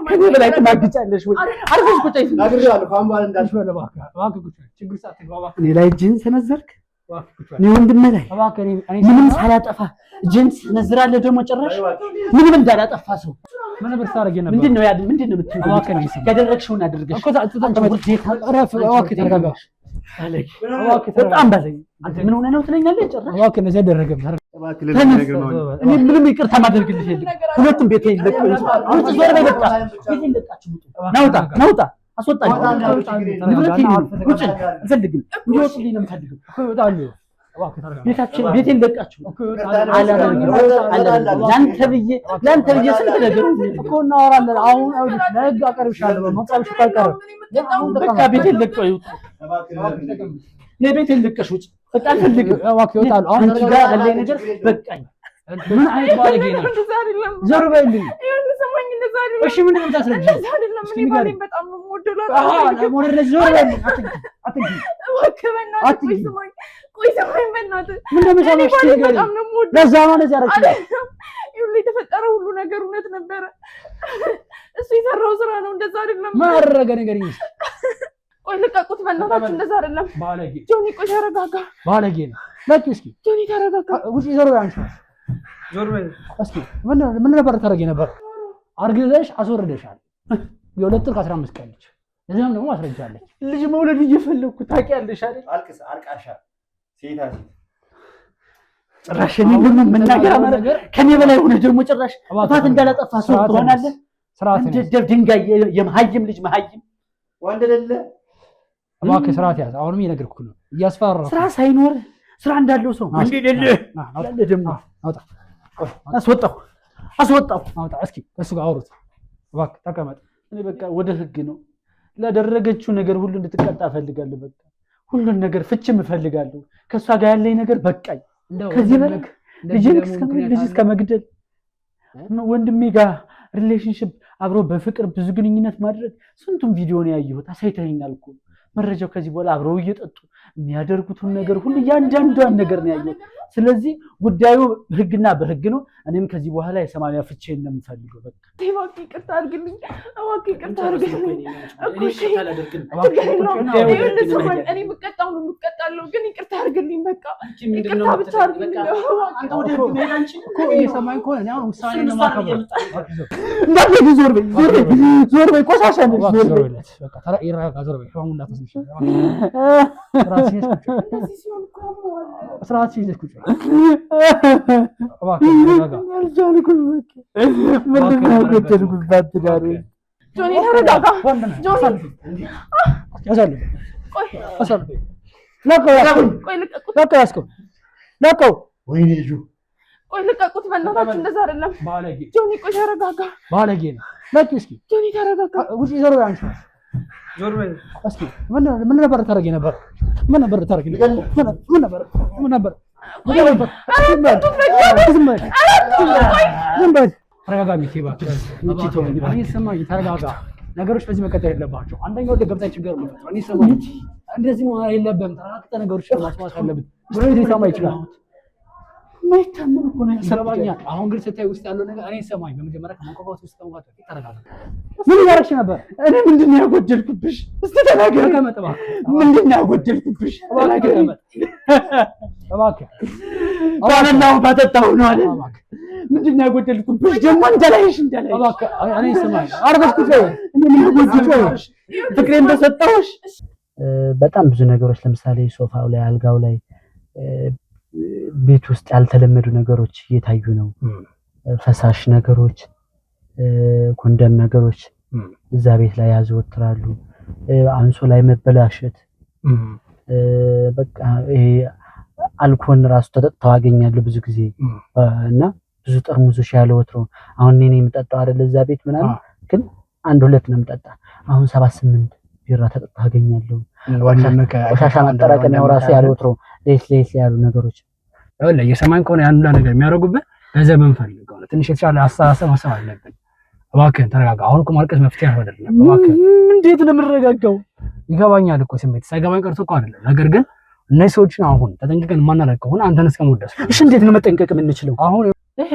ከኔ በላይ ትማግጫለሽ ወይ አርፈሽ ቁጭ አይደል አድርያለሁ ካም ባል እንዳልሽ እባክህ ቁጭ ችግር ሳትገባ እኔ ላይ እጅህን ሰነዘርክ እባክህ እኔ ወንድምህ ላይ እባክህ ምንም ሳላጠፋ እጅህን ሰነዝራለህ ደግሞ ጭራሽ ምንም እንዳላጠፋ ሰው ምን ነበር ታረጋጊ ነበር ምንድነው የምትይው እባክህ ያደረግሽውን አድርገሽ እኮ እባክህ ተረጋጋ አለክ በጣም ባለኝ አንተ ምን ሆነ ነው ትለኛለህ ጭራሽ እባክህ እንደዚህ አይደረግም እባክህ ለምን ነገር ነው እኔ ምንም ይቅርታ ማድረግልሽ የለም ሁለቱም ቤቴ ይለቀው አንተ ዞር በይ በቃ ቤቴ ይለቃችሁ ናውጣ አስወጣኝ ንብረቴ ቁጭ እንፈልግም እንዲወጡልኝ ነው የምፈልገው እወጣለሁ እባክህ ተረጋጋ ቤታችን ቤቴን ለቃችሁ ላንተ ብዬ ስንት ነገር እኮ እናወራለን አሁን አይደል ለህግ አቀርብሻለሁ መቃብሽ ካልቀረ በቃ ቤቴን ለቀው ይውጡ ለቤቴን ለቀሽ ውጭ በቃ አልፈልግም እባክህ እወጣለሁ አሁን አንቺ ጋር ያለኝ ነገር በቃኝ ምን አይነት ባለጌ ነው ዞር በይልኝ እሺ ምንድን ነው የምታስረጂኝ እስኪ ንገሪኝ በጣም ነው የምወደው ሞደረጅ ዞር በይልኝ አትንኪ ቆይ ሰማኝ በእናትህ ምን እንደምሰማሽ በጣም ነው የምወደው ለዛ ነው እንደዚህ አደረግሽ ይኸውልህ የተፈጠረው ሁሉ ነገር እውነት ነበረ እሱ የሰራው ስራ ነው እንደዛ አይደለም ማረገ ነገርኝ ቆይ ልቀቁት በእናታችሁ እንደዛ አይደለም ባለጌ ጆኒ ቆይ ተረጋጋ ባለጌ ነው ለቂ እስኪ ጆኒ ተረጋጋ ውጪ ዞር በይ አንቺ ዞር በይ እስኪ ምን ነበር ታረጊ ነበር አርግዘሽ አስወርደሻል የሁለት ወር ከ15 ቀን ልጅ እዛም ደግሞ አስረጃለች ልጅ መውለድ እየፈለኩ ታውቂያለሽ አይደል አልቃሻ ሴታ ጭራሽ እኔ ምን መናገር ነገር ከኔ በላይ ሆነ ደግሞ ጭራሽ ጥፋት እንዳላጠፋ ሰው ትሆናለህ ስርዓት ደብ ድንጋይ የመሀይም ልጅ መሀይም ወንድ አይደለ እባክህ ስርዓት ያዝ አሁንም እየነገርኩህ ነው እያስፈራራሁ ስራ ሳይኖር ስራ እንዳለው ሰው እንዴ ደለ ደግሞ አውጣ አስወጣው አውጣ እስኪ እሱ ጋር አውሩት እባክህ ተቀመጥ እኔ በቃ ወደ ህግ ነው ላደረገችው ነገር ሁሉ እንድትቀጣ እፈልጋለሁ በቃ ሁሉን ነገር ፍችም እፈልጋለሁ ከሷ ጋር ያለኝ ነገር በቃኝ ከዚህ በላይ ልጅ እስከ መግደል ወንድሜ ጋር ሪሌሽንሺፕ አብሮ በፍቅር ብዙ ግንኙነት ማድረግ ስንቱን ቪዲዮ ነው ያየሁት አሳይተኸኛል እኮ መረጃው ከዚህ በኋላ አብረው እየጠጡ የሚያደርጉትን ነገር ሁሉ ያንዳንዷን ነገር ነው ያየሁት ስለዚህ ጉዳዩ ህግና በህግ ነው እኔም ከዚህ በኋላ የሰማንያ ፍቼን ነው የምፈልገው በቃ እባክህ ይቅርታ አድርግልኝ እኔ የምቀጣው ነው የምቀጣለሁ ግን ይቅርታ አድርግልኝ በቃ ይቅርታ ብቻ አድርግልኝ እኮ እየሰማኝ ከሆነ እኔ አሁን ውሳኔ ነው የማከብረው እንዳትሄጂ ዞር በይ ቆሻሻ ነሽ ዞር በይ በቃ ተራ ይረጋጋ ዞር በይ ሸዋሙን እንዳትወስጂ ስርዓት ሲይዝሽ ቁጭ እባክህ ተረጋጋ አልቻልኩም ምንድን ነው ያጎደልኩባት ትዳር ጆኒ ተረጋጋ ጆኒ ያዛልኝ ቆይ አሳልፈኝ ለቀው ወይኔ ልጁ ቆይ ልቀቁት በእናታችሁ እንደዛ አይደለም ባለጌ ጆኒ ቆይ ተረጋጋ ባለጌ ነው ለቂ እስኪ ጆኒ ተረጋጋ ውጪ ዞር በይ አንቺ ዞር በይ እስኪ ምን ነበር ታረጊ ነበር ዝም በል ተረጋጋ ሚኪ እባክህ እኔ ሰማኝ ተረጋጋ ነገሮች በዚህ መቀጠል የለባቸው አንደኛው ወደ ገብታ ችግር ነው እኔ ሰማኝ እንደዚህ መሆን የለብህም ተረጋግተህ ነገሮች ማስማት አለብን ብሎ ሊሰማ ይችላል ማይታመን እኮ ነው ያሰባኛል አሁን ግን ስታይ ውስጥ ያለው ነገር እኔ ሰማኝ በመጀመሪያ ከመቆጣት ውስጥ ተንዋጣ ተረጋጋ ምን ያረክሽ ነበር እኔ ምንድነው ያጎደልኩብሽ እስቲ ተናገር ከመጥባ ምንድነው ያጎደልኩብሽ እባክህ ባለናው ባጠጣው ነው አይደል ምንድነው ያጎደልኩብሽ ደግሞ እንደላይሽ እባክህ እኔ ሰማኝ አርበሽ ኩፈ እኔ ምን ያጎደልኩሽ ፍቅሬን በሰጣውሽ በጣም ብዙ ነገሮች ለምሳሌ ሶፋው ላይ አልጋው ላይ ቤት ውስጥ ያልተለመዱ ነገሮች እየታዩ ነው ፈሳሽ ነገሮች ኮንደም ነገሮች እዛ ቤት ላይ ያዘወትራሉ አንሶ ላይ መበላሸት በቃ ይሄ አልኮል ራሱ ተጠጣው አገኛለሁ ብዙ ጊዜ እና ብዙ ጠርሙዞች ያለው ወትሮ አሁን እኔ የምጠጣው አይደል እዛ ቤት ምናምን ግን አንድ ሁለት ነው የምጠጣ አሁን 78 ቢራ ተጠጣው አገኛለሁ ቆሻሻ ማጠራቀሚያው ራሱ ያለው ወትሮ ሌስ ያሉ ነገሮች ወላ የሰማን ከሆነ ያን ሁሉ ነገር የሚያደርጉበት በዘመን ፈልገው ነው ትንሽ የተሻለ አስተሳሰብ ማሰብ አለብን እባክህን ተረጋጋ አሁን እኮ ማልቀስ መፍትሄ አይደለም እባክህን እንዴት ነው የምረጋጋው ይገባኛል እኮ ስሜት ሳይገባኝ ቀርቶ እኮ አይደለም ነገር ግን እነዚህ ሰዎችን አሁን ተጠንቅቀን የማናደርግ ከሆነ አንተን እስከሞት ድረስ እሺ እንዴት ነው መጠንቀቅ የምንችለው? አሁን ይሄ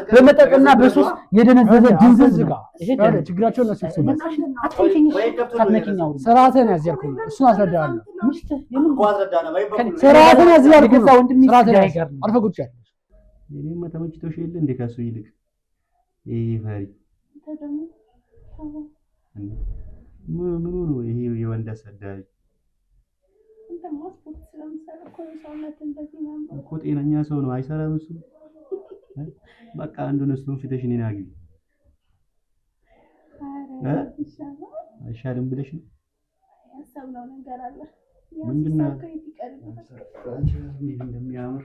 በመጠቅና በሱስ የደነዘዘ ድንዝዝ ጋር ይሄ ችግራቸው ነው። ስርዓትን ያዝያልኩኝ እሱን አስረዳለሁ። ስርዓትን ያዝያልኩኝ ስርዓትን አልፈ ቁጭ ያለ እኔማ ተመችቶሽ የለ እንደ ከሱ ይልቅ ይሄ ፈሪ ምኑ ነው ይሄ የወንድ አሰዳቢ እኮ ጤነኛ ሰው ነው አይሰራም እሱ። በቃ አንዱን እሱን ፊትሽ እኔን አግቢ አይሻልም ብለሽ ነው ያሰብነው ነገር አለ። ምንድነው እንደሚያምር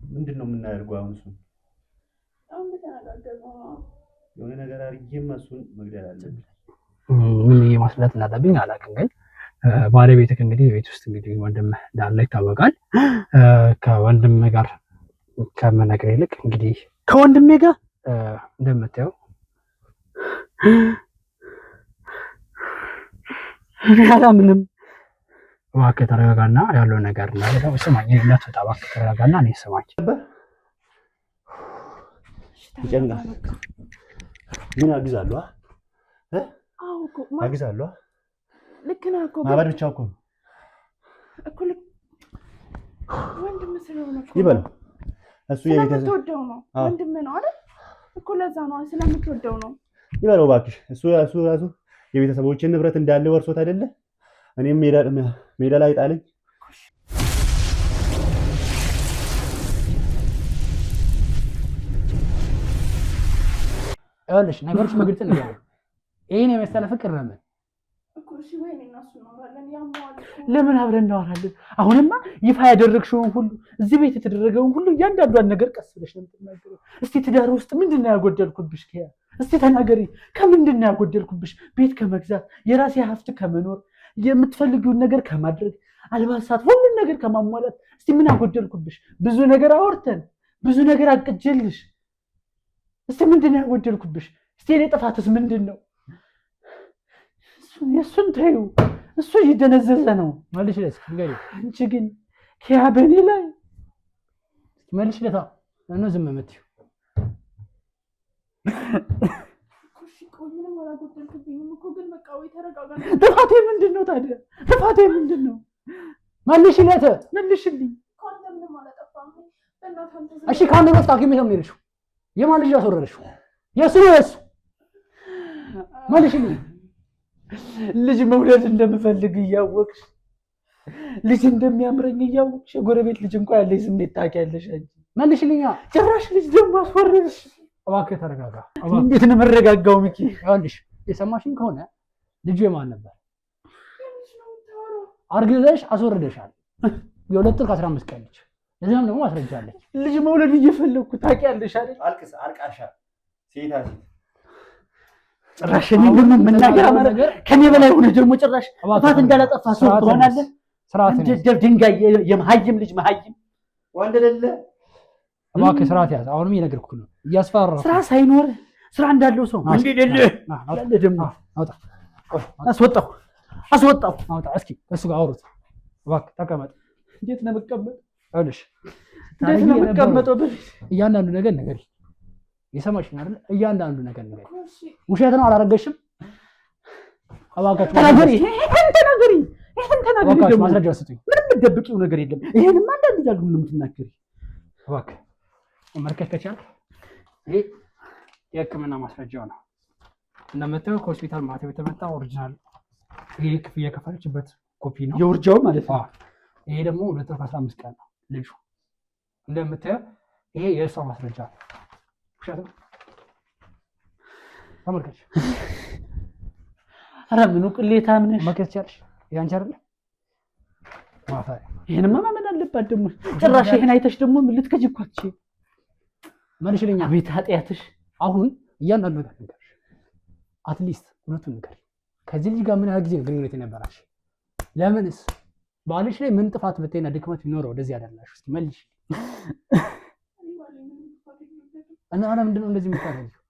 ምንድን ነው የምናደርገው አሁን? እሱን የሆነ ነገር አድርጌማ እሱን መግደል አለብኝ። ምን ማስላት እንዳለብኝ አላውቅም፣ ግን ባለቤትህ እንግዲህ ቤት ውስጥ እንግዲህ ወንድም እንዳለ ይታወቃል። ከወንድም ጋር ከመነገር ይልቅ እንግዲህ ከወንድሜ ጋር እንደምታየው አላምንም። እባክህ ተረጋጋና ያለው ነገር ነው ስማኝ። እንዳትወጣ እባክህ ተረጋጋና እኔ ስማኝ። ይጨንቃል። ምን አግዛለሁ? አግዛለሁ። ልክ ነህ እኮ ማበር ብቻ እኮ ልክ ወንድም ስለሆነ እኮ ይበል። እሱ ስለምትወደው ነው ወንድም ነው አይደል እኮ ለዛ ነው ስለምትወደው ነው። ይበለው እባክሽ። እሱ ራሱ የቤተሰቦችን ንብረት እንዳለ ወርሶት አይደለ? እኔም ሜዳ ላይ ጣለኝ። ይኸውልሽ ነገሮች በግልጽ ነው ያለው። ይሄን የመሰለ ፍቅር ለምን እኮ እሺ ወይ ነው እሱ እናወራለን። ያማዋል ለምን አብረን እናወራለን? አሁንማ ይፋ ያደረግሽውን ሁሉ እዚህ ቤት የተደረገውን ሁሉ እያንዳንዷን ነገር ቀስ ብለሽ ነው የምትናገረው። እስቲ ትዳር ውስጥ ምንድነው ያጎደልኩብሽ? እስቲ ተናገሪ። ከምንድነው ያጎደልኩብሽ? ቤት ከመግዛት የራሴ ሀብት ከመኖር የምትፈልጊውን ነገር ከማድረግ አልባሳት ሁሉን ነገር ከማሟላት እስቲ ምን አጎደልኩብሽ? ብዙ ነገር አወርተን ብዙ ነገር አቅጀልሽ እስቲ ምንድነው ያጎደልኩብሽ? እስቲ የኔ ጥፋትስ ምንድነው? እሱን ተይው። እሱ እየደነዘዘ ነው። መልሽለት ንገሪ። አንቺ ግን ኪያ በኔ ላይ መልሽለታ ነው ዝም የምትይው። ጥፋቴ ምንድን ነው ታዲያ? ጥፋቴ ምንድን ነው? መልሽለት። መልሽልኝ። እሺ ከአንድ ወስጥ ሐኪም ቤት ነው የምሄድሽው። የማን ልጅ አስወረደሽው? የእሱ ነው የእሱ። መልሽልኝ። ልጅ መውለድ እንደምፈልግ እያወቅሽ ልጅ እንደሚያምረኝ እያወቅሽ የጎረቤት ልጅ እንኳን ያለኝ ስሜት ታውቂያለሽ አንቺ። መልሽልኛ። ጭራሽ ልጅ ደግሞ አስወረድሽ። እባክህ ተረጋጋ። እንዴት ነው የምረጋጋው? ሚኪ ይኸውልሽ የሰማሽኝ ከሆነ ልጁ የማን ነበር? አርግዘሽ አስወርደሻል። የ2 ወር ከ15 ቀን ልጅ። ለዚህም ደግሞ ማስረጃለች። ልጅ መውለድ እየፈለግኩ ታውቂያለሽ አይደል? አልቅስ አልቃሻ ሴታ ጭራሽ እኔ ደግሞ መናገር ማለት ከኔ በላይ ሆነ ደግሞ ጭራሽ ጥፋት እንዳላጠፋ ሰው ትሆናለህ። እንደ ድንጋይ የመሀይም ልጅ መሀይም ወንድ አይደለ? እባክህ ስርዓት ያዝ። አሁንም እየነገርኩህ ነው። እያስፈራራሁ ስራ ሳይኖር ስራ እንዳለው ሰው እንዴ ደለ ያለ ደግሞ አውጣ አስወጣው አውጣ። እስኪ እሱ ጋር አውሩት። እባክህ ተቀመጥ። እንዴት ነው የምቀመጥ? ይኸውልሽ እንዴት ነው የምቀመጠው? እያንዳንዱ ነገር ንገሪ። የሰማሽኝ አይደል? እያንዳንዱ ነገር ንገሪ። ውሸት ነው አላረገሽም? እባክህ ተናገሪ። ይሄን ተናገሪ። እባክህ ማስረጃ ስጡኝ። ምንም የምትደብቂው ነገር የለም። ይሄንማ አንዳንድ ዳግ ነው የምትናገሪ። እባክህ መመልከት ከቻልክ ይሄ የሕክምና ማስረጃው ነው። እንደምታየው ከሆስፒታል ማተብ የተመታ ኦሪጂናል። ይሄ ክፍያ የከፈለችበት ኮፒ ነው፣ የውርጃው ማለት ነው። ይሄ ደግሞ 2 ወር ከ15 ቀን ነው ልጁ። እንደምታየው ይሄ የእሷ ማስረጃ ነው። ውሸት ነው። ተመልከች። ኧረ ምኑ ቅሌታም ነሽ። መመልከት ቻልሽ? ይሄ አንቺ አይደለ? ማፈሪያ። ይሄንማ ማመን አለባት ደግሞ። ጭራሽ ይሄን አይተሽ ደግሞ ልትከጂ እኮ አትችይም። መልሽልኛ። ቤት ኃጢአትሽ። አሁን እያንዳንዱ ነገር ንገሪሽ። አትሊስት እውነቱን ንገሪ። ከዚህ ልጅ ጋር ምን ያህል ጊዜ ግንኙነት የነበራሽ? ለምንስ? ባልሽ ላይ ምን ጥፋት ብትይና ድክመት ቢኖረው ወደዚህ ያደላሽ? እስኪ መልሽ። እና ምንድን ነው እንደዚህ የምታደርጊው?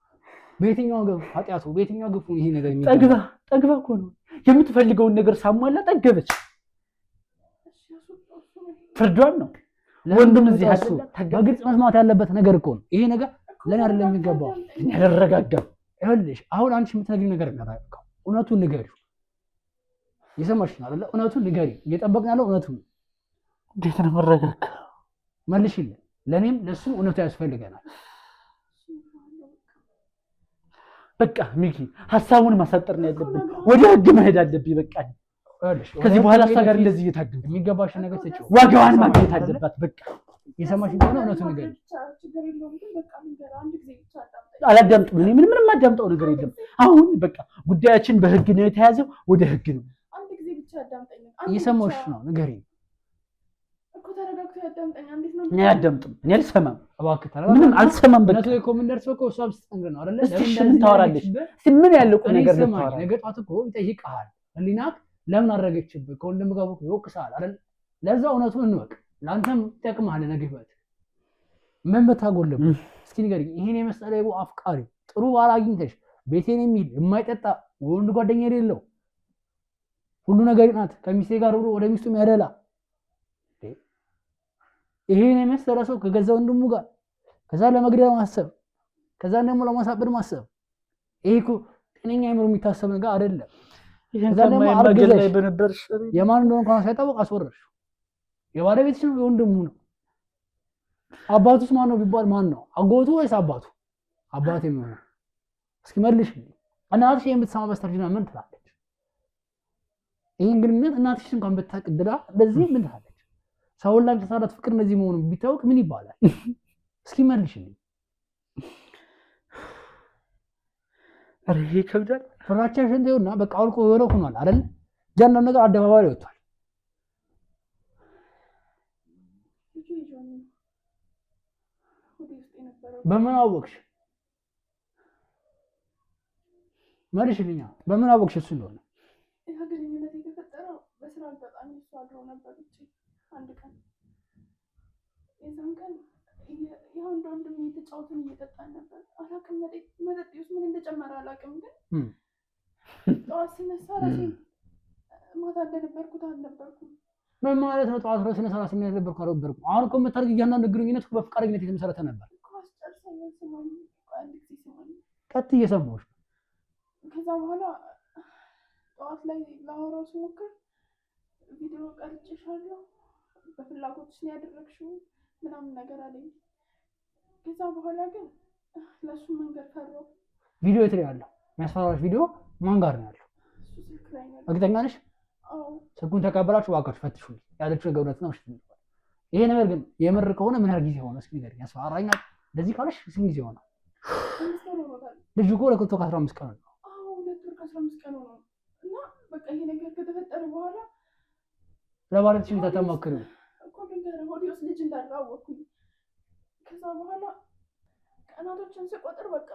በየትኛው ግፍ ኃጢአቱ በየትኛው ግፉ ይሄ ነገር ጠግባ እኮ ነው የምትፈልገውን ነገር ሳሟላ ጠገበች። ፍርዷን ነው ወንድም እዚህ አለ። በግልጽ መስማት ያለበት ነገር እኮ ነው ይሄ ነገር ለኔ አይደለም የሚገባው። ያደረጋጋው ይኸውልሽ አሁን አንቺ የምትነግሪው ነገር እናራቀው እውነቱን ንገሪው። የሰማሽ ነው አይደለ? እውነቱን ንገሪ። እየጠበቅን ያለው እውነቱን። እንዴት ነው መረጋጋ? መልሽልኝ። ለኔም ለሱም እውነቱ ያስፈልገናል። በቃ ሚኪ ሐሳቡን ማሳጠር ነው ያለብን። ወደ ህግ መሄድ አለብኝ። በቃ ከዚህ በኋላ እሷ ጋር እንደዚህ እየታገለ የሚገባሽ ነገር ትችው ዋጋዋን ማግኘት አለባት። በቃ የሰማሽ እንደሆነ እውነቱን ንገሪ። አላዳምጥም። እኔ ምንም አዳምጠው ነገር የለም። አሁን በቃ ጉዳያችን በህግ ነው የተያዘው። ወደ ህግ ነው። እየሰማሁሽ ነው። ንገሪ እኮ ተረጋግቶ ያዳምጠኝ። እንዴት ነው? እኔ አዳምጥም። እኔ አልሰማም። እባክህ ተረጋጋ። ምንም አልሰማም። በቃ ነው እኮ ምን ደርሰው እኮ እሷ ብትጠንገ ነው አይደለ? ለምን ምን ታወራለች? ምን ያለው ነገር ነው ታወራለች? ነገ ጧት እኮ ይጠይቅሃል። ህሊናክ ለምን አደረገችብህ? ከወንድም ጋር እኮ ይወቅሳል አይደል? ለዛ እውነቱን እንወቅ። ለአንተም ይጠቅምሃል። ነገ ህይወት ምን ብታጎልብህ እስኪ ንገሪኝ። ይሄን የመሰለ አፍቃሪ ጥሩ ባል አግኝተሽ ቤቴን የሚል የማይጠጣ ወንድ ጓደኛ የሌለው ሁሉ ነገር ናት ከሚስቴ ጋር ብሎ ወደ ሚስቱ የሚያደላ ይሄን የመሰለ ሰው ከገዛ ወንድሙ ጋር ከዛ ለመግደል ማሰብ ከዛ ደግሞ ለማሳበድ ማሰብ ይሄ እኮ ጤነኛ አይምሮ የሚታሰብ ነገር አይደለም። ከዛ ደግሞ አርግዘሽ የማን እንደሆነ እንኳን ሳይታወቅ አስወረድሽ። የባለቤትሽ ነው የወንድሙ ነው? አባቱስ ማን ነው ቢባል ማን ነው? አጎቱ ወይስ አባቱ? አባቴ የሚሆነው እስኪ መልሽ። እናትሽ የምትሰማ በስተርጅና ምን ትላለች? ይሄን ግንኙነት እናትሽ እንኳን ብታቅድላ እንደዚህ ምን ትላለች? ሰው ላይ ተሳዳት ፍቅር እንደዚህ መሆኑ ቢታወቅ ምን ይባላል? እስኪ መልሽልኝ። አረ ይሄ ከብዳል። ፍራቻሽ እንደውና በቃ አልቆ የሆነ ሆኗል አይደል? ጃንዳው ነገር አደባባይ ላይ ወጥቷል። በምን አወቅሽ? መልሽልኛ። በምን አወቅሽ እሱ እንደሆነ? ያ ግንኙነት የተፈጠረው በስራ አጋጣሚ እሱ አድሮ ነበር ውጪ አንድ ቀን። የዛን ቀን ያው እንደ ወንድም እየተጫወትን እየጠጣን ነበር። አላውቅም መጠጥ ውስጥ ምን እንደጨመረ አላውቅም፣ ግን ጠዋት ስነሳ ራሴን ማታ እንደነበርኩት አልነበርኩም። ምን ማለት ነው? ጠዋት ራስን ሰራስ እንደነበርኩ አልነበርኩም። አሁን እኮ የምታደርግ እያንዳንዱ ግንኙነት በፍቃደኝነት የተመሰረተ ነበር። ቀጥ እየሰማሁሽ። ከዛ በኋላ ጠዋት ላይ ላወራው ስሞክር ቪዲዮ ቀርጬሻለሁ፣ በፍላጎትሽ ነው ያደረግሽው ምናምን ነገር አለኝ። ከዛ በኋላ ግን ለሱ መንገድ ፈራሁ። ቪዲዮ የት ነው ያለው? የሚያስፈራራሽ ቪዲዮ ማን ጋር ነው ያለው? እርግጠኛ ነሽ? አዎ። ስልኩን ተቀበላችሁ? እባካችሁ ፈትሹልኝ። ያለችው ነገር እውነት ነው? እሺ። ይሄ ነገር ግን የምር ከሆነ ምን ያህል ጊዜ ሆነ? እስኪ ንገሪኝ። ያስፈራራኛል። እንደዚህ ካለሽ ስንት ጊዜ ሆነ? ልጁ እኮ ለክቶ ከ15 ቀን ነው። አዎ 2 ወር ከ15 ቀን ነው። እና በቃ ይሄ ነገር ከተፈጠረ በኋላ ለባለቤትሽ ተማክሪው እኮ ነገር ሆዴ ውስጥ ልጅ እንዳለ አወኩኝ። ከዛ በኋላ ቀናቶችን ስቆጥር በቃ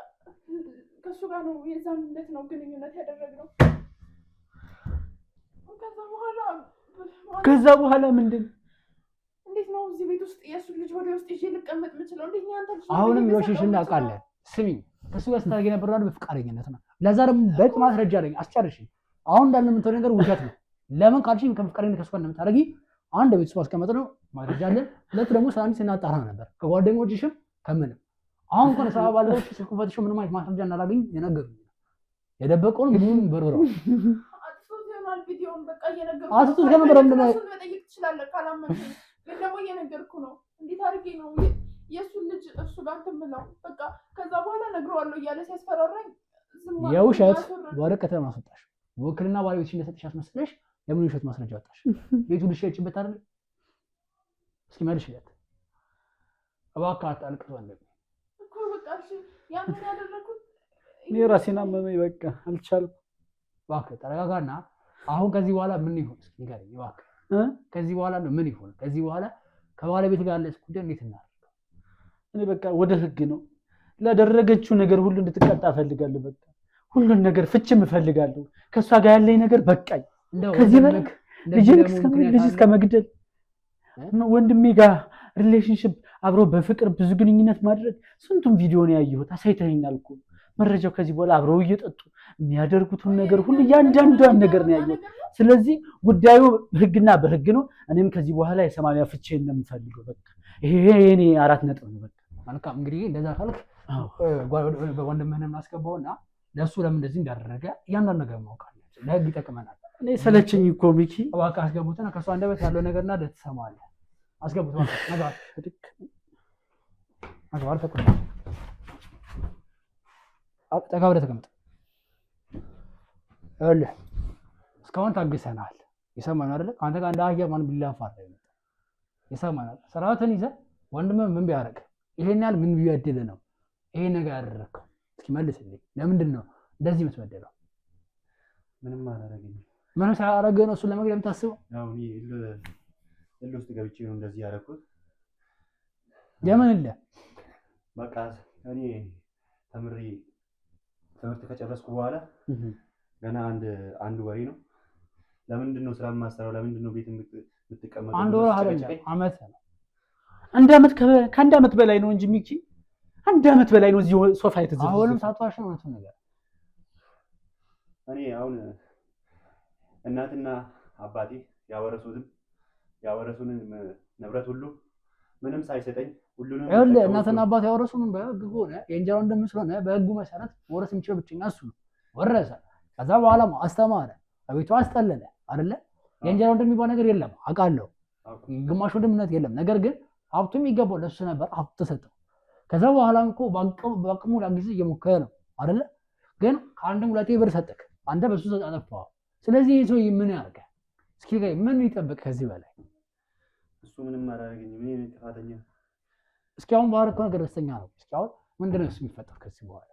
ከሱ ጋር ነው የዛን ዕለት ነው ግንኙነት ያደረግነው። ከዛ በኋላ ምንድን እንዴት ነው እዚህ ቤት ውስጥ የእሱ ልጅ ሆዴ ውስጥ ይዤ ልቀመጥ የምችለው? እንዴት ነው አንተ ልጅ አሁንም የወሸሽ እናውቃለን። ስሚ ከሱ ጋር ስታደርጊ የነበረው በፍቃደኝነት ነው። ለዛ ደግሞ በቂ ማስረጃ አለኝ። አስጨርሽኝ። አሁን እንዳለ የምትሆን ነገር ውሸት ነው። ለምን ካልሽኝ ከፍቃደኝነት ከሱ ጋር እንደምታደርጊ አንድ ቤተሰብ አስቀመጥ ነው ማስረጃ አለን። ሁለት ደግሞ ሳንዲ ስናጣራ ነበር ከጓደኞችሽም ከምንም። አሁን እንኳን ሰባ ባለዎች ስልኩ ፈትሾ ምንም አይነት ማስረጃ እንዳላገኝ የነገሩኝ የደበቀውን ምንም በርብረው ቪዲዮውን በቃ እየነገርኩ አትጡት ከነበረ ምንድነው መጠየቅ ትችላለህ ካላመንከኝ። ግን ደግሞ እየነገርኩ ነው። እንዴት አድርጌ ነው የእሱን ልጅ እሱ ጋር ትምለው? በቃ ከዛ በኋላ ነግረዋለሁ እያለ ሲያስፈራራኝ የውሸት ወረቀት ለማስወጣሽ ወክልና ባለቤትሽ እንደሰጥሽ አስመስለሽ ለምን ውሸት ማስረጃ ወጣሽ? ቤቱ ልሽጭበት አይደል? እስኪ መልሽለት እባክህ። አታልቅስ ወንድሜ እኮ በቃ እሺ ያንን ያደረኩት እኔ ራሴን አመመኝ። በቃ አልቻልኩም። እባክህ ተረጋጋና አሁን ከዚህ በኋላ ምን ይሁን እስኪ ንገረኝ እባክህ። ከዚህ በኋላ ምን ይሁን? ከዚህ በኋላ ከባለቤት ጋር ያለሽ ጉዳይ እንዴት እናድርግ? እኔ በቃ ወደ ህግ ነው። ላደረገችው ነገር ሁሉ እንድትቀጣ እፈልጋለሁ። በቃ ሁሉን ነገር ፍችም እፈልጋለሁ። ከሷ ጋር ያለኝ ነገር በቃኝ። ከዚህ በላይ ልጅን እስከ መግደል ወንድሜ ጋር ሪሌሽንሽፕ አብሮ በፍቅር ብዙ ግንኙነት ማድረግ ስንቱን ቪዲዮ ነው ያየሁት። አሳይተኸኛል እኮ መረጃው። ከዚህ በኋላ አብረው እየጠጡ የሚያደርጉትን ነገር ሁሉ እያንዳንዷን ነገር ነው ያየሁት። ስለዚህ ጉዳዩ ህግና በህግ ነው። እኔም ከዚህ በኋላ የሰማንያ ፍቼን ነው የምፈልገው። በቃ ይሄ የኔ 4 ነጥብ ነው። በቃ መልካም እንግዲህ እንደዛ ካልክ ወንድምህን አስገባውና ለእሱ ለምን እንደዚህ እንዳደረገ እያንዳንዱ ነገር ማወቅ አለብን። ለህግ ይጠቅመናል። እኔ ሰለቸኝ እኮ ሚኪ። እባክህ አስገቡትና ከእሱ አንደበት ያለው ነገርና ትሰማለህ። አስገቡት ነገር ጠጋ ብለህ ተቀመጥ። ይኸውልህ እስካሁን ታግሰናል። የሰማነው አይደለ? ከአንተ ጋር እንደ አህያ ማን ቢላፋ የሰማነው። ስርዓትን ይዘህ ወንድምህ ምን ቢያደርግ ይሄን ያህል ምን ቢበድልህ ነው ይሄ ነገር ያደረግከው? እስኪ መልስልኝ። ለምንድን ነው እንደዚህ የምትበደለው? ምንም አላደረገኝም። ምንም ሳያደርግህ ነው እሱን ለመግደል የምታስበው? እልህ ውስጥ ገብቼ ነው እንደዚህ ያደረኩት። የምን እልህ? በቃ እኔ ተምሬ ትምህርት ከጨረስኩ በኋላ ገና አንድ ወሬ ነው። ለምንድን ነው ስራ የማሰራው? ለምንድን ነው ቤት የምትቀመጠው? አንድ ወር አይደለም አመት ነው። ከአንድ አመት በላይ ነው እንጂ ሚኪ፣ 1 አመት በላይ ነው እዚህ ሶፋ የተዘረገው። አሁንም ሳትዋሽ ነው እውነቱን ነገር። እኔ አሁን እናትና አባቴ ያወረሱንን ንብረት ሁሉ ምንም ሳይሰጠኝ ሁሉንም ይኸውልህ፣ እናትና አባቴ ያወረሱንን በህግ ሆነ የእንጀራ ወንድም ስለሆነ በህጉ መሰረት መውረስ የሚችለው ብቸኛ እሱ ነው። ወረሰ። ከዛ በኋላ አስተማረ፣ አቤቱ አስጠለለ አይደለ? የእንጀራ ወንድም የሚባል ነገር የለም አውቃለሁ። ግማሽ ወንድምነት የለም። ነገር ግን ሀብቱ የሚገባው ለሱ ነበር፣ ሀብቱ ተሰጠው። ከዛ በኋላም እኮ በአቅሙ ላግዝ እየሞከረ ነው አይደለ? ግን ከአንድም 2 ብር ሰጠክ፣ አንተ በሱ አጠፋኸው። ስለዚህ ይህ ሰው ምን ያርገ? እስኪ ምን ይጠብቅ ከዚህ በላይ? እሱ ምንም አላደረገኝም። እኔ ጥፋተኛ። እስኪ አሁን ባረከው ነገር ደስተኛ ነው። እስኪ አሁን ምንድን ነው እሱ የሚፈጠር ከዚህ በኋላ?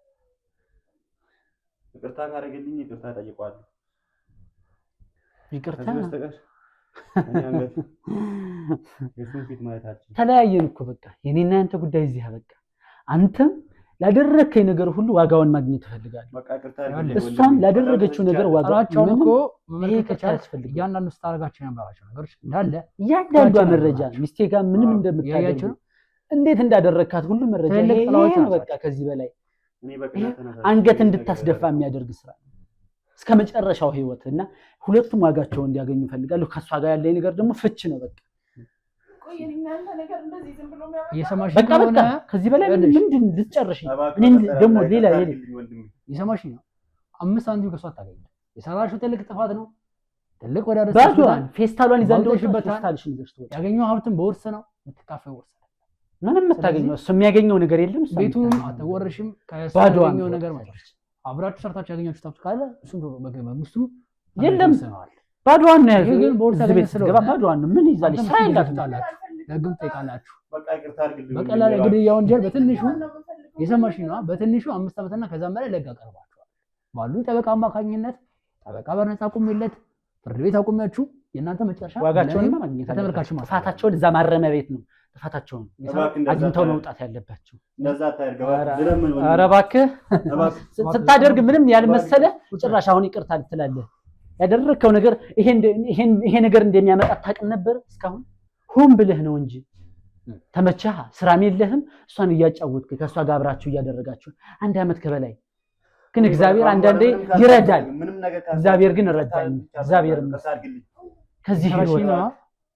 ይቅርታ ካደረገልኝ ይቅርታ ጠይቀዋለሁ። ይቅርታ የሱን ፊት ማየታችን ተለያየን እኮ በቃ። የኔና ያንተ ጉዳይ እዚህ በቃ። አንተም ላደረከኝ ነገር ሁሉ ዋጋውን ማግኘት እፈልጋለሁ። በቃ ይቅርታ። እሷም ላደረገችው ነገር ዋጋውን እኮ ይሄ ከቻለ ያስፈልጋል። እያንዳንዱ ስታደርጋቸው የነበራቸው ነገሮች እንዳለ እያንዳንዷ መረጃ ሚስቴ ጋር ምንም እንደምታደርግ እንዴት እንዳደረካት ሁሉ መረጃ ይሄ ነው። በቃ ከዚህ በላይ አንገት እንድታስደፋ የሚያደርግ ስራ እስከ መጨረሻው ህይወት እና ሁለቱም ዋጋቸውን እንዲያገኙ እፈልጋለሁ። ከሷ ጋር ያለኝ ነገር ደግሞ ፍች ነው በቃ። በቃ ከዚህ በላይ ምንድን ልትጨርሽ? እኔ ደግሞ ሌላ የሰማሽ ነው። 5 ሳንቲም ከሷ አታገኝ። የሰራሽው ትልቅ ጥፋት ነው። ትልቅ ወደ ባዷን ፌስታሏን ይዛ ፌስታልሽን ይዘሽ ትወጪ። ያገኘው ሀብትን በውርስ ነው የምትካፈው። ወርስ ምንም የምታገኘው እሱ የሚያገኘው ነገር የለም። ቤቱን አትወርሽም። ከያገኘው ነገር ማለት አብራችሁ ሰርታችሁ ያገኛችሁ ሀብት ካለ እሱም በመንግስቱ የለም። ባዷን ነው ያዘው። ግን በውርስ ገባ ባዷን ነው። ምን ይዛለሽ? ስራ የላትም። ለግም ጠይቃላችሁ። በቃ ይቅርታ አድርግልኝ። በቀላል ግድያ ወንጀል በትንሹ የሰማሽ ነው። በትንሹ 5 ዓመትና ከዛም በላይ ለህግ አቀርባችኋል። ባሉ ጠበቃ አማካኝነት ጠበቃ በነፃ አቁሜለት ፍርድ ቤት አቁሜያችሁ የእናንተ መጨረሻ ዋጋቸውን ማግኘት ተመልካችሁ ጥፋታቸውን እዛ ማረሚያ ቤት ነው ጥፋታቸውን አግኝተው መውጣት ያለባቸው። እንደዛ ታርገባ ኧረ እባክህ ስታደርግ ምንም ያልመሰለ ጭራሽ አሁን ይቅርታ ትላለህ። ያደረከው ነገር ይሄ ነገር እንደሚያመጣ ታውቅም ነበር እስካሁን? ሆን ብለህ ነው እንጂ ተመቻህ። ስራም የለህም። እሷን እያጫወትክ ከእሷ ጋር አብራችሁ እያደረጋችሁ 1 ዓመት ከበላይ ግን እግዚአብሔር አንዳንዴ ይረዳል። እግዚአብሔር ግን ረዳኝ። እግዚአብሔር ከዚህ ነው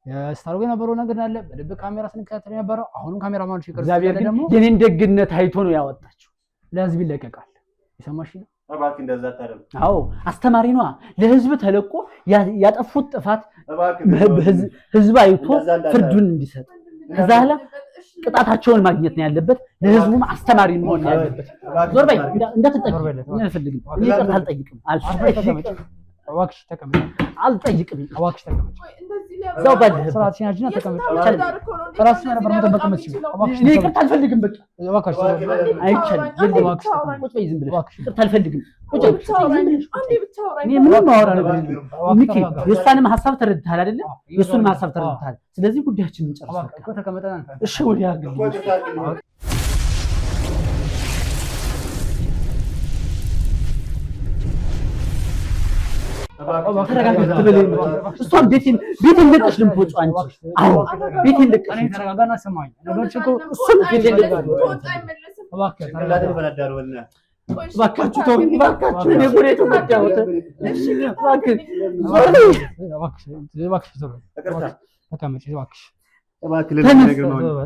ያስታርጎ የነበረው ነገር አለ። በደብ ካሜራ ስንከታተል የነበረው አሁንም ካሜራ ማንሽ ይቀርጻል። እግዚአብሔር ግን የኔን ደግነት አይቶ ነው ያወጣችሁ። ለህዝብ ይለቀቃል። የሰማሽ ነው። እባክህ እንደዛ ታደርግ። አዎ አስተማሪ ነዋ። ለህዝብ ተለቆ ያጠፉት ጥፋት ህዝብ አይቶ ፍርዱን እንዲሰጥ ከዛ ላ ቅጣታቸውን ማግኘት ነው ያለበት። ለህዝቡም አስተማሪ መሆን ነው ያለበት። ዞር በይ እንዳትጠይቅ። እኔ አልፈልግም። እኔ ይቅርታ አልጠይቅም። እባክሽ ተቀመጭ። አልጠይቅም። እባክሽ ተቀመጭ። እዛው ባለህ ስርዓት ሲናጅና ተቀመጭ። ራስሽ ነበር መጠበቅ የምትችይው። እኔ ይቅርታ አልፈልግም። በቃ እባክሽ አይቻልም። እባክሽ ቁጭ በይ ዝም ብለሽ። ይቅርታ አልፈልግም። ቁጭ በይ። እኔ ምንም ማወራ ነገር የለም። ሚኪ የእሷንም ሀሳብ ተረድተሃል አይደለ? የእሱንም ሀሳብ ተረድተሃል። ስለዚህ ጉዳያችንን እንጨርሳለን። ተቀመጠን። እሺ ወዲያ አግልኝ። እሷን ቤቴን ለቀሽ ነው የምትወጪው አንቺ። አዎ ቤቴን ለቀሽ ተረጋጋና ስማኝ። ነገሮች እኮ እሱን ቤቴን ለቀሽ እባካችሁ ተው፣ እባካችሁ እኔ ጉሬቱ መጫወት እሺ፣ እባክህ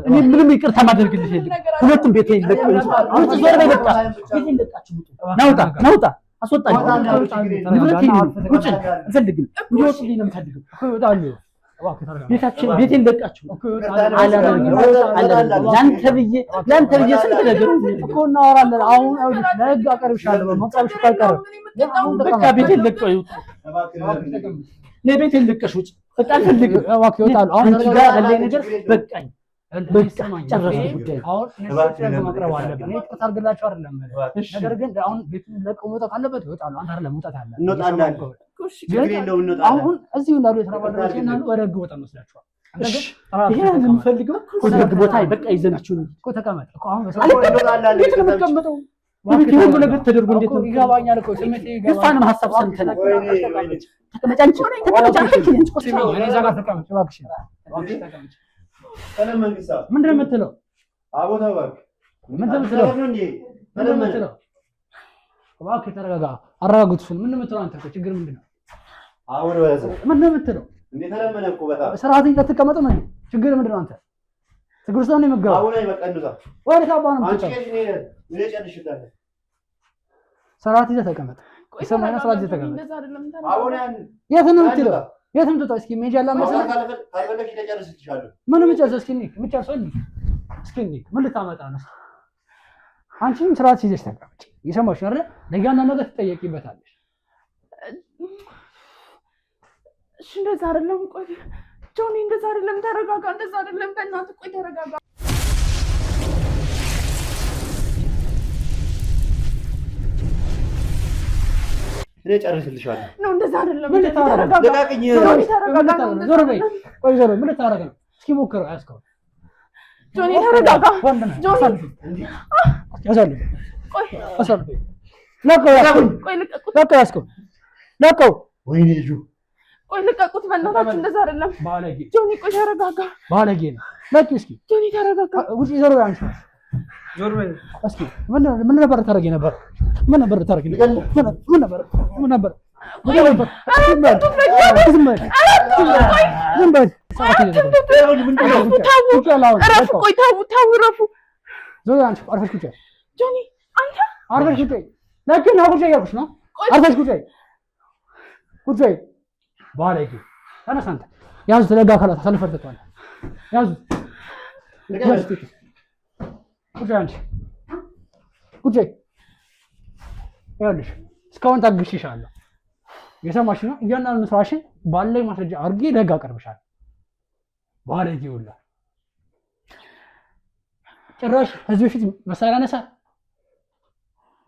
እኔ ምንም ይቅርታ ማደርግልሽ የለም። ሁለቱም ቤቴን ለቀው አሁን ዞር በይ በቃ። ቤቴን ለቃችሁ ናውጣ አስወጣኝ። ንብረቴን ውጭ አልፈልግም። እንዲወጡልኝ ነው የምፈልገው። ቤቴን ለቃችሁ ለአንተ ብዬ ስንት ነገር እኮ እናወራለን። አሁን ለህግ አቀርብሻለሁ። መቅረብሽ ካልቀረ በቃ ቤቴን ለቀው ይውጡ። ቤቴን ለቀሽ ውጭ በቃ አልፈልግም። አሁን እዚህ ጋር ያለኝ ነገር በቃኝ። ጨረስኩ ጉዳይ። አሁን ማቅረብ አለብን። ይቅርታ አድርግላቸው አይደለም ነገር ግን አሁን ቤቱን ለቀው መውጣት ካለበት ይወጣሉ። አንተ አይደለም መውጣት አለ። አሁን እዚሁ እንዳሉ የተረባረሩ ሲናሉ ወደ ህግ ቦታ መስላችኋል። ይሄ የምፈልገው ወደ ህግ ቦታ በቃ ይዘናችሁ እኮ ተቀመጥ እኮ አሁን ቤት ነው የምትቀመጠው። ሁሉ ነገር ተደርጎ እንዴት ነው ይገባኛል እኮ ስሜቴ የእሷንም ሀሳብ ሰምተናል። ተቀመጭ አንቺ ምንድን ነው የምትለው? እባክህ ተረጋጋ። አረጋጉት። ምንድን ነው የምትለው? አንተ ችግር ምንድን ነው? ምንድን ነው የምትለው? ስርዓት ይዘህ ተቀመጥ ነው። ችግር ምንድን ነው? አንተ ችግር ውስጥ ነው የምትገባው። ስርዓት ይዘህ ተቀመጥ። ሰማይና ስርዓት ይዘህ ተቀመጥ። የት ነው የምትለው? የት ምትወጣው? እስኪ ሜጃ ላመሰለ ምን ምጨርሰው? እስኪ ምጨርሰው እስኪ ምን ልታመጣ ነው? አንቺም ስርዓት ይዘሽ ተቀመጪ። የሰማሽ አይደል? ለእያንዳንዱ ነገር ትጠየቂበታለሽ። እሺ እንደዛ አይደለም። ቆይ ጆኒ እንደዛ አይደለም። ተረጋጋ። እንደዛ አይደለም። በእናትህ ቆይ ተረጋጋ። እኔ ጨርሽልሻለሁ። ነው እንደዛ አይደለም። ምን ልታረጋ? ለቃቅኝ። ዞር በይ። ቆይ ዞር በይ። ምን ልታረጋ ነው? እስኪ ሞክረው። ያስከው ጆኒ ተረጋጋ። ጆኒ ያሳልፍ። ቆይ አሳልፍ። ለቀው ያስከው። ቆይ ልቀቁት። ለቀው ያስከው። ለቀው። ወይኔ ልጁ ቆይ ልቀቁት። በእናታችሁ እንደዛ አይደለም። ባለጌ ጆኒ ቆይ ተረጋጋ። ባለጌ ነው። ለቂ እስኪ ጆኒ ተረጋጋ። ውጪ ዞር በይ። አንቺ ዞር በይ። እስኪ ምን ነበር ታረጊ ነበር? ምን ነበር ታረጊ ነበር? ምን ነበር? ያዙት። ለጋ አካላት አሳልፈን ሰጥተዋል። ያዙት። ቁጭ አንቺ ቁጭ። ይኸውልሽ እስካሁን ታግሼሻለሁ። የሰማሽ ነው። እያንዳንዱ ስራሽን ባለኝ ማስረጃ አድርጌ ለህግ አቀርብሻለሁ። ባለጌ ሁላ ጭራሽ ከዚህ በፊት መሳሪያ ያነሳል።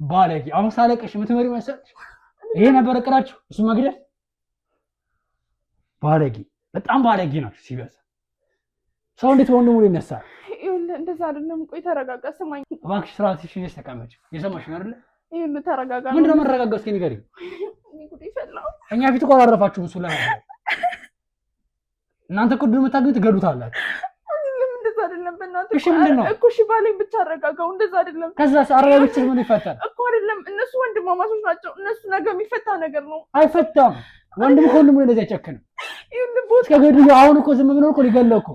ባለጌ። አሁን ሳለቅሽ የምትመሪው መሰለሽ? ይሄ ነበር እቅዳችሁ? እሱ መግደል። ባለጌ፣ በጣም ባለጌ ናችሁ ሲበዛ። ሰው እንዴት ወንድሙ ላይ ይነሳል? እንደዛ አይደለም። ቆይ ተረጋጋ። ስማኝ እባክሽ። ስርዓትሽን ይዘሽ ተቀመጪ። የሰማሽ ነው አይደል? ይሄን ተረጋጋ። ምንድን ነው የምንረጋጋው? እስኪ ንገሪኝ። እኛ ፊት እኮ አላረፋችሁም። እሱ ላይ እናንተ እኮ ድል የምታገኙ ትገሉታላችሁ። እንደዛ አይደለም። በእናትህ እሺ፣ ምንድን ነው እኮ? እሺ ባለኝ ብቻ አረጋጋው። እንደዛ አይደለም። ከዛስ አረጋግቼ ምን ይፈታል እኮ? አይደለም እነሱ ወንድማማቾች ናቸው። እነሱ ነገ የሚፈታ ነገር ነው። አይፈታም። ወንድም ከወንድሙ እንደዚህ አይጨክንም። እስከ ገድሉ አሁን እኮ ዝም ብሎ እኮ ሊገለው እኮ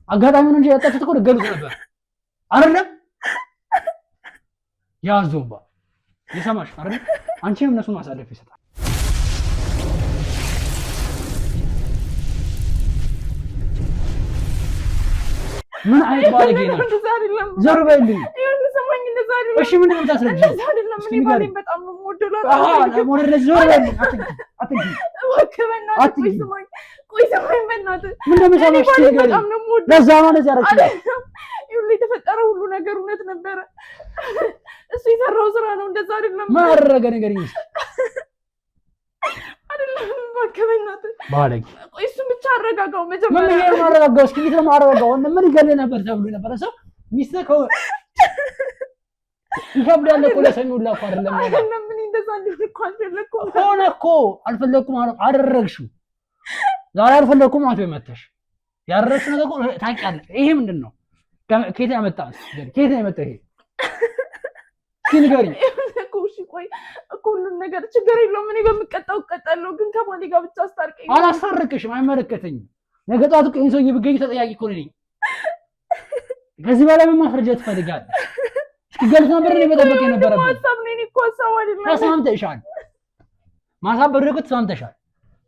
አጋጣሚውን እንጂ ያጣችሁት እኮ ሊገሉት ነበር አይደለም? ያዙባ። የሰማሽ አይደል? አንቺም እነሱን ማሳለፍ ይሰጣል። ምን አይነት ባለጌ ነው? ዞር በይልኝ። እሺ ምንድን ነው የምታስረጂኝ? እስኪ ንገሪኝ። በጣም ነው የምወደው። ዞር በይልኝ። አትንኪ። ቆይ ስማኝ በእናትህ። ምንድን ነው የምሰማሽ? እስኪ ንገሪኝ። ለዛ ነው እንደዚህ ያደረግሽኝ። ይኸውልህ የተፈጠረው ሁሉ ነገር እውነት ነበረ። እሱ የሰራው ስራ ነው። እንደዛ አይደለም። ምን አደረገ? ንገሪኝ። አይደለም እባክህ በእናትህ። ባለጌ። ቆይ እሱን ብቻ አረጋጋው መጀመሪያ። ምን ይሄን አረጋጋው? እስኪ እንዴት ነው አረጋጋው? ምን ይገል ነበር ተብሎ ነበር። ሰው ሚስተ ከው ይከብዳል እኮ ለሰሚው እኮ አይደለም። አይደለም ምን እንደዛ እንዲሆን እኮ አልፈለኩም ሆነ እኮ አልፈለኩም ማለት አደረግሽው። ዛሬ አልፈለኩም ማለት መተሽ ያደረግሽው ነገር እኮ ታውቂያለሽ። ይሄ ምንድን ነው? ከየት ያመጣው? ከየት ነው የመጣው ይሄ? እስኪ ንገሪኝ እኮ። እሺ ቆይ እኮ ሁሉን ነገር ችግር የለውም። እኔ በምቀጣው እቀጣለሁ፣ ግን ከባሌ ጋር ብቻ አስታርቀኝ። አላስታርቅሽም፣ አይመለከተኝም። ነገ ጠዋት እኮ ይሄን ሰውዬ ብትገኝ ተጠያቂ እኮ ነኝ። ከዚህ በላይ ምን ማስረጃ ትፈልጋለህ? እስኪ ገልጽ ነበር እኔ በጠበቅ የነበረብኝ ሀሳብ ነው። እኔ እኮ ሀሳብ አይደለም። ተስማምተሻል። ማሳበድ እኮ ተስማምተሻል።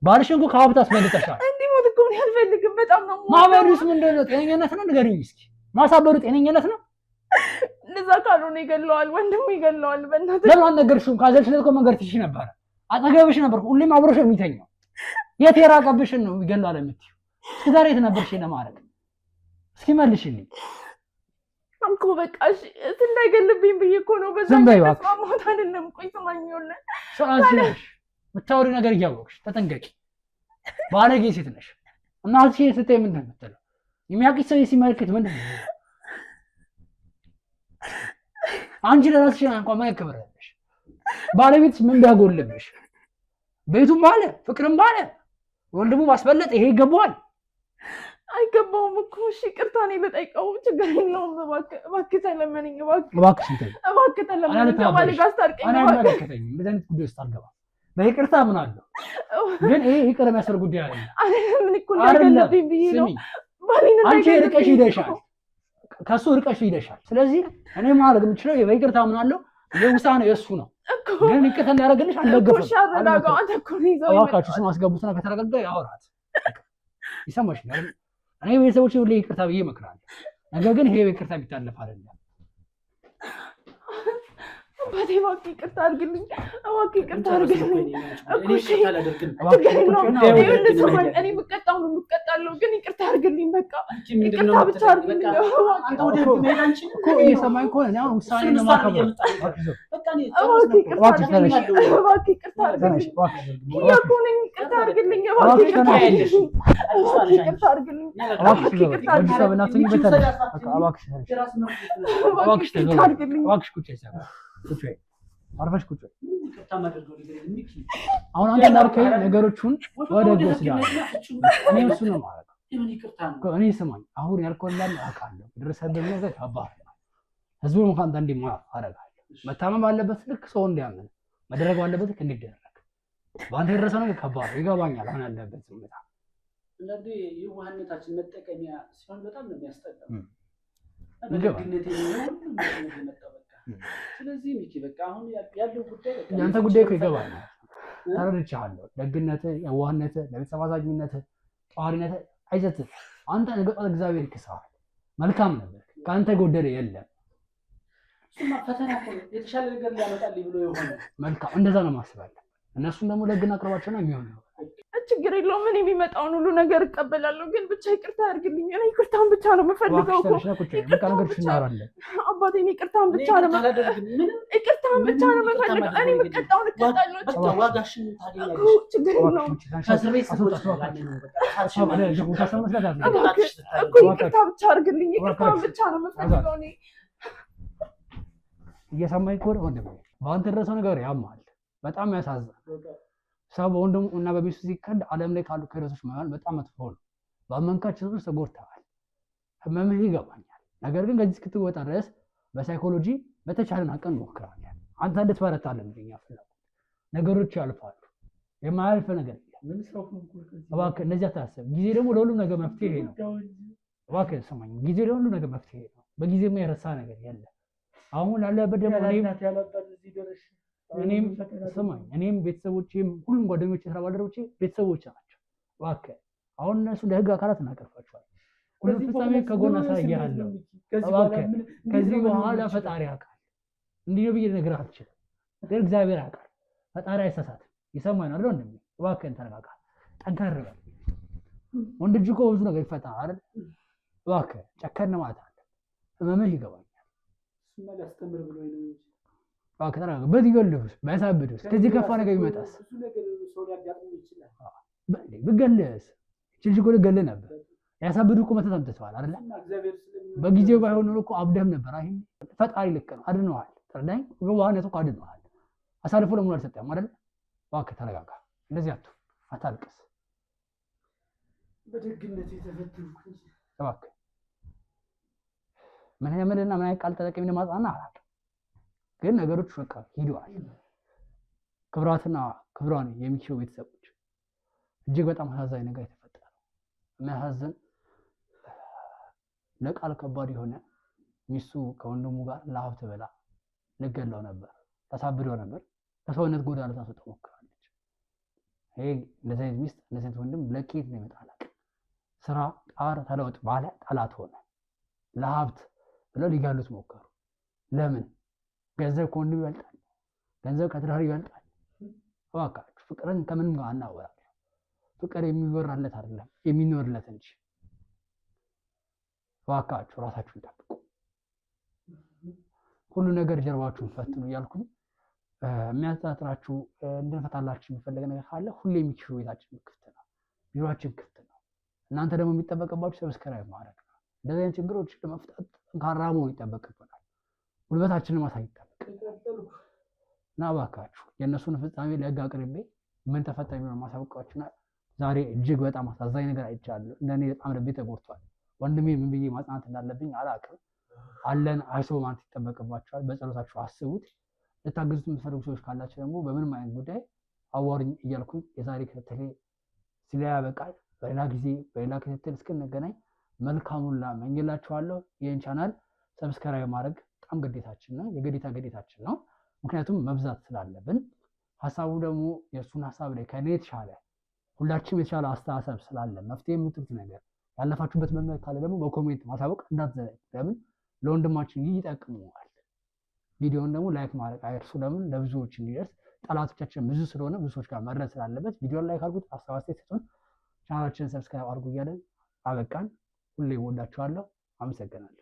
ባልሽን እኮ ከሀብት አስበልጠሻል። እንዲሞት እኮ እኔ አልፈልግም። በጣም ነው ማበዱስ ምንድን ነው? ጤነኝነት ነው? ንገሪኝ እስኪ። ማሳበዱ ጤነኝነት ነው? እንደዛ ካልሆነ ይገለዋል፣ ወንድሙ ይገለዋል። በእናትህ ለምን አልነገርሽውም? ካዘልሽለት እኮ መንገድ ትችይ ነበረ። አጠገብሽ ነበር፣ ሁሌም አብሮሽ የሚተኛው። የት የራቀብሽን ነው ይገለዋል የምትይው? እስኪ ዛሬ የት ነበርሽ ለማድረግ? እስኪ መልሽልኝ እኮ። በቃ እሺ እንዳይገልብኝ ብዬ እኮ ነው። በዛ ተስማማት አይደለም። ቆይ ስማኝውና ሰላሽ ምታወሪ ነገር እያወቅሽ ተጠንቀቂ። ባለጌ ሴት ነሽ። እናትሽ ስትይ ምንድን ነው የምትለው? የሚያውቅሽ ሰው ሲመለከት ምንድን ነው? አንቺ ለራስሽ እንኳን ምን ያከብራለሽ? ባለቤትሽ ምን ቢያጎልብሽ? ቤቱም ባለ ፍቅርም ባለ ወንድሙ ማስበለጥ ይሄ ይገባዋል? አይገባውም እኮ። እሺ ይቅርታ፣ እኔ ልጠይቀው፣ ችግር የለውም። እባክህ ተለመነኝ፣ እባክሽ እባክህ ተለመነኝ። ከባሌ ጋር አስታርቀኝ። እኔ አይመለከተኝም፣ እንደዚህ አይነት ጉዳይ ውስጥ አልገባም። በይቅርታ ምን አለው? ግን ይሄ ይቅር የሚያስር ጉዳይ አይደለም። ምን እኮ እንዳይገልብኝ ብዬ ነው። ባሌን አንቺ ርቀሽ ሂደሻል፣ ከሱ ርቀሽ ሂደሻል። ስለዚህ እኔ ማድረግ የምችለው በይቅርታ ምን አለው? የውሳኔ የእሱ ነው። ግን ይቅርታ እንዲያደርግልሽ አልደገፈም። እባካችሁ ስም አስገቡትና ከተረጋጋ ያወራት ይሰማሽኛል። እኔ ቤተሰቦች ሁሌ ይቅርታ ብዬ እመክራለሁ። ነገር ግን ይሄ ይቅርታ የሚታለፍ አይደለም። አባቴ እባክህ ይቅርታ አድርግልኝ፣ እባክህ ይቅርታ አድርግልኝ። እኔ የምቀጣውን የምቀጣለሁ፣ ግን ይቅርታ አድርግልኝ። በቃ ይቅርታ ብቻ አድርግልኝ። እየሰማኝ ከሆነ እኔ አሁን ውሳኔ ነው የማከብረው። እባክህ ይቅርታ አድርግልኝ፣ እባክህ ይቅርታ አድርግልኝ። እያልኩህ ይቅርታ አድርግልኝ፣ እባክህ ይቅርታ አድርግልኝ፣ ይቅርታ አድርግልኝ። አርፈሽ ቁጭ። አሁን አንተ እንዳልከኝ ነገሮቹን ወደ ህግ ወስዳለሁ። እኔ እሱን ነው የማደርገው። እኔ ስማኝ፣ አሁን ያልከውን እንዳለ አውቃለሁ። የደረሰብህ ነገር ከባድ ነው። ህዝቡን እንኳን አንዳንዴ አደርጋለሁ። መታመም ባለበት ልክ ሰው እንዲያምን መደረግ ባለበት ልክ እንዲደረግ። በአንተ የደረሰ ነገር ከባድ ነው፣ ይገባኛል። አሁን ያለበት ስሜት አንዳንዴ የዋህነታችን መጠቀሚያ ሲሆን በጣም ነው የሚያስጠላው። ስለዚህ ሚኪ በቃ አሁን ያለው ጉዳይ ያንተ ጉዳይ እኮ ይገባኛል፣ ተረድቻለሁ። ደግነትህ፣ የዋህነትህ፣ ለቤተሰብ አዛኝነትህ፣ ጧሪነትህ አይዘትህ። አንተ ነገ ጠዋት እግዚአብሔር ይክስሃል። መልካም ነበር፣ ከአንተ ጎደለ የለም። እሱማ ፈተና እኮ ነው፣ የተሻለ ነገር ሊያመጣልኝ ብሎ የሆነ መልካም፣ እንደዛ ነው ማስባለሁ። እነሱን ደግሞ ለህግ አቅርባቸው ነው የሚሆነው። ችግር የለውም። እኔ የሚመጣውን ሁሉ ነገር እቀበላለሁ፣ ግን ብቻ ይቅርታ ያድርግልኝ። እኔ ይቅርታን ብቻ ነው የምፈልገው እኮ። አባቴ እኔ ይቅርታን ብቻ ነው ይቅርታን ብቻ ነው የምፈልገው። እኔ የምቀጣውን እቀጣለሁ። ዋጋሽን ታገኛለሽ። ችግር የለውም። ከእስር ቤት እኮ ይቅርታ ብቻ አድርግልኝ። ይቅርታን ብቻ ነው የምፈልገው። እኔ እየሰማኝ ከሆነ ወንድሜ በአንተ የደረሰው ነገር ያማል፣ በጣም ያሳዝናል። ሰው በወንድሙ እና በሚስቱ ሲከድ ዓለም ላይ ካሉ ክህደቶች መሃል በጣም መጥፎ ነው። በአመንካቸው ውስጥ ተጎድተዋል። ህመምህ ይገባኛል። ነገር ግን ከዚህ እስክትወጣ ድረስ በሳይኮሎጂ በተቻለን አቅም እንሞክራለን። አንተ እንድትበረታለን እኛ ፍላጎት። ነገሮች ያልፋሉ፣ የማያልፍ ነገር የለም። እባክህ እንደዚህ አታስብ። ጊዜ ደግሞ ለሁሉም ነገር መፍትሄ ነው። እባክህ ስማኝ፣ ጊዜ ለሁሉም ነገር መፍትሄ ነው። በጊዜ የማይረሳ ነገር የለም። አሁን ላለበት ደግሞ እኔም ስማኝ፣ እኔም ቤተሰቦቼም ሁሉም ጓደኞቼ፣ ስራ ባልደረቦቼ ቤተሰቦቼ ናቸው። እባክህ አሁን እነሱ ለህግ አካላት እናቀርባቸዋለን። ሁሉም ፍጻሜ ከጎን አሳያለሁ። እባክህ ከዚህ በኋላ ፈጣሪ ያውቃል። እንዲህ ነው ብዬ ልነግርህ አልችልም፣ ግን እግዚአብሔር ያውቃል። ፈጣሪ አይሳሳትም። ይሰማኝ አይደል ወንድሜ? እባክህን ተረጋጋ፣ ጠንከር በል። ወንድ ልጅ እኮ ብዙ ነገር ይፈታል አይደል? እባክህ ጨከን ማለት አለ። ህመምህ ይገባኛል። ያስተምር ብሎ ነው እንጂ እባክህ ተረጋጋ። በትገልህ ባያሳብድስ ከዚህ ከፋ ነገር ይመጣስ? ብትገልህስ ችልጅ እኮ ልትገልህ ነበር። ያሳብዱ እኮ መተት አምጥተዋል አይደለ? በጊዜው ባይሆን ኖሮ እኮ አብደህም ነበር። አይ ፈጣሪ ልክ ነው፣ አድነዋል። ተረዳኝ። በዋህነት እኮ አድነዋል። አሳልፎ ለሙሉ አልሰጠም አይደል? እባክህ ተረጋጋ። እንደዚህ አትሁን፣ አታልቅስ። በደግነት የተፈተንኩ እንጂ እባክህ ምን ያመልና ምን ቃል ተጠቅሜ ለማጽናና አላውቅም፣ ግን ነገሮች በቃ ሂደዋል። ክብራትና ክብሯን የሚኪው ቤተሰቦች እጅግ በጣም አሳዛኝ ነገር የተፈጠረ የሚያሳዝን ለቃል ከባድ የሆነ ሚስቱ ከወንድሙ ጋር ለሀብት ብላ ልገለው ነበር፣ ተሳብደው ነበር፣ ከሰውነት ጎዳና ልታስወጣው ሞክራለች። ይሄ እንደዚህ አይነት ሚስት እንደዚህ አይነት ወንድም ለኬት ነው ይመጣል። ስራ ጣር ተለውጥ ባለ ጠላት ሆነ። ለሀብት ብለው ሊጋሉት ሞከሩ። ለምን? ገንዘብ ከወንድም ይበልጣል፣ ገንዘብ ከትዳር ይበልጣል። እባካችሁ ፍቅርን ከምንም ጋር አናወራለን። ፍቅር የሚወራለት አይደለም የሚኖርለት እንጂ። እባካችሁ ራሳችሁን ጠብቁ። ሁሉ ነገር ጀርባችሁን ፈትኑ እያልኩኝ የሚያጠራጥራችሁ እንድንፈታላችሁ የሚፈልግ ነገር ካለ ሁሌ የሚችሉ ቤታችን ክፍት ነው፣ ቢሮአችን ክፍት ነው። እናንተ ደግሞ የሚጠበቅባችሁ ሰብስክራይብ ማድረግ ነው። እንደዚህ አይነት ችግሮች ለመፍታት ጠንካራ መሆን ይጠበቅብናል። ጉልበታችንን ማሳየት ይጠበቅብናል እና እባካችሁ የእነሱን ፍጻሜ ለህግ አቅርቤ ምን ተፈጠረ የሚሆን ማሳወቃችሁና ዛሬ እጅግ በጣም አሳዛኝ ነገር አይቻለሁ። እንደኔ በጣም ልቤ ተጎድቷል። ወንድሜ ምን ብዬ ማጽናናት እንዳለብኝ አላውቅም። አለን አይሶ ማለት ይጠበቅባችኋል። በጸሎታችሁ አስቡት። ልታግዙት የምትፈልጉ ሰዎች ካላችሁ ደግሞ በምንም አይነት ጉዳይ አዋሩኝ እያልኩኝ የዛሬ ክትትሌ ሲላ ያበቃል። በሌላ ጊዜ በሌላ ክትትል እስክንገናኝ መልካሙን ላመኝላችኋለሁ። ይህን ቻናል ሰብስክራይብ ማድረግ በጣም ግዴታችን ነው፣ ግዴታችን ነው። ምክንያቱም መብዛት ስላለብን ሀሳቡ ደግሞ የእሱን ሀሳብ ላይ ከእኔ የተሻለ ሁላችንም የተሻለ አስተሳሰብ ስላለ መፍትሄ የምትሉት ነገር ያለፋችሁበት መንገድ ካለ ደግሞ በኮሜንት ማሳወቅ እንዳትዘለቁ። ለምን ለወንድማችን ይጠቅመዋል። ቪዲዮውን ደግሞ ላይክ ማድረግ አይርሱ። ለምን ለብዙዎች እንዲደርስ ጠላቶቻችን ብዙ ስለሆነ ብዙ ሰዎች ጋር መድረስ ስላለበት ቪዲዮን ላይክ አድርጉት፣ አስተያየት ስጡን፣ ቻናላችንን ሰብስክራይብ አድርጉ እያለን አበቃን። ሁሌ እወዳችኋለሁ። አመሰግናለሁ።